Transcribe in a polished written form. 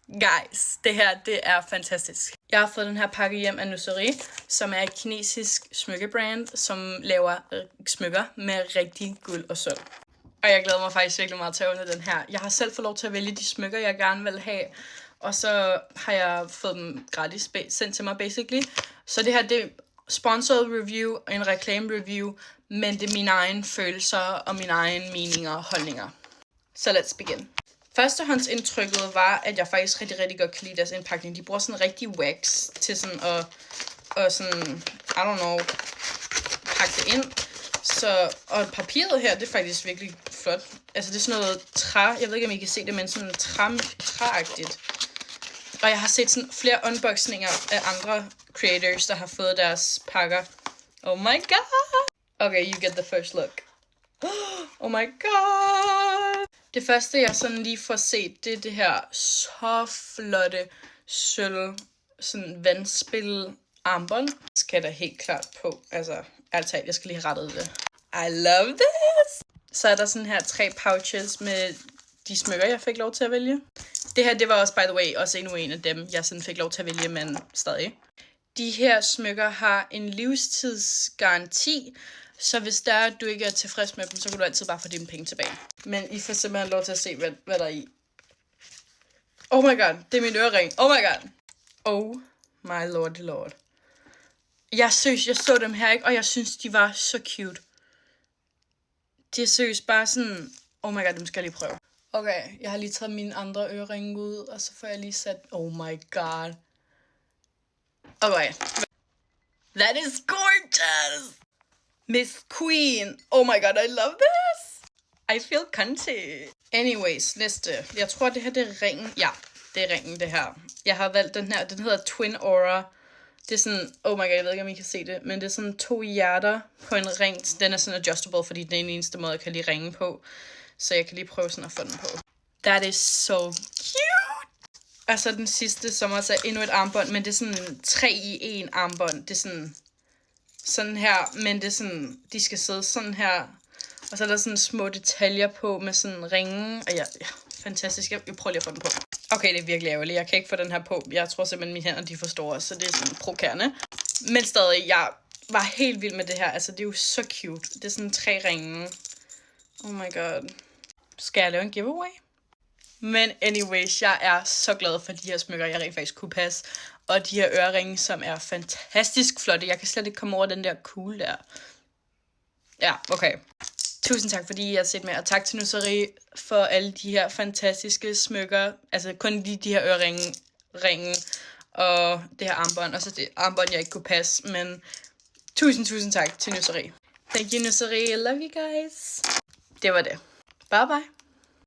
Guys, det her, det er fantastisk. Jeg har fået den her pakke hjem af Nusseri, som er et kinesisk smykkebrand, som laver smykker med rigtig guld og sølv. Og jeg glæder mig faktisk virkelig meget til at åbne den her. Jeg har selv fået lov til at vælge de smykker, jeg gerne vil have. Og så har jeg fået dem gratis sendt til mig, basically. Så det her, det er sponsored review, en reklame review, men det er mine egne følelser og mine egne meninger og holdninger. Så let's begin. Førstehåndsindtrykket var, at jeg faktisk rigtig godt kan lide deres indpakning. De bruger sådan rigtig wax til sådan at sådan, I don't know, pakke det ind. Så, og papiret her, det er faktisk virkelig flot. Altså det er sådan noget træ, jeg ved ikke om I kan se det, men sådan træagtigt. Og jeg har set sådan flere unboxninger af andre creators, der har fået deres pakker. Oh my god! Okay, you get the first look. Oh my god! Det første, jeg sådan lige får set, det er det her så flotte sølv, sådan vandspil armbånd. Det skal der helt klart på. Altså, ærligt talt, jeg skal lige have rettet det. I love this! Så er der sådan her 3 pouches med de smykker, jeg fik lov til at vælge. Det her, det var også, by the way, også endnu en af dem, jeg sådan fik lov til at vælge, men stadig. De her smykker har en livstidsgaranti, så hvis der er, at du ikke er tilfreds med dem, så kan du altid bare få dine penge tilbage. Men I får simpelthen lov til at se, hvad der er i. Oh my god, det er min ørering. Oh my god. Oh my lord. Jeg så dem her, ikke? Og jeg synes, de var så cute. De er seriøst bare sådan, oh my god, dem skal jeg lige prøve. Okay, jeg har lige taget mine andre øreringe ud, og så får jeg lige sat, oh my god. Okay. That is gorgeous! Miss Queen. Oh my god, I love this. I feel cunty. Anyways, næste. Jeg tror, det her det er ringen. Ja, det er ringen, det her. Jeg har valgt den her. Den hedder Twin Aura. Det er sådan, oh my god, jeg ved ikke, om I kan se det, men det er sådan 2 hjerter på en ring. Den er sådan adjustable, fordi det er den eneste måde, jeg kan lige ringe på. Så jeg kan lige prøve sådan at få den på. That is so cute. Og så den sidste, som også er endnu et armbånd, men det er sådan 3 i 1 armbånd. Det er sådan her, men det er sådan, de skal sidde sådan her. Og så er der sådan små detaljer på med sådan ringen. Og ja, fantastisk. Jeg prøver lige at få den på. Okay, det er virkelig ærgerligt. Jeg kan ikke få den her på. Jeg tror simpelthen, mine hænder de er for store, så det er sådan provokerende. Men stadig, jeg var helt vild med det her. Altså, det er jo så cute. Det er sådan 3 ringe. Oh my god. Skal jeg lave en giveaway? Men anyways, jeg er så glad for de her smykker, jeg rent faktisk kunne passe. Og de her øreringe, som er fantastisk flotte. Jeg kan slet ikke komme over den der kugle der. Ja, okay. Tusind tak, fordi I har set med. Og tak til Nusseri for alle de her fantastiske smykker. Altså kun de her øreringe og det her armbånd. Og så det armbånd, jeg ikke kunne passe. Men tusind tak til Nusseri. Thank you, Nusseri. I love you guys. Det var det. Bye bye.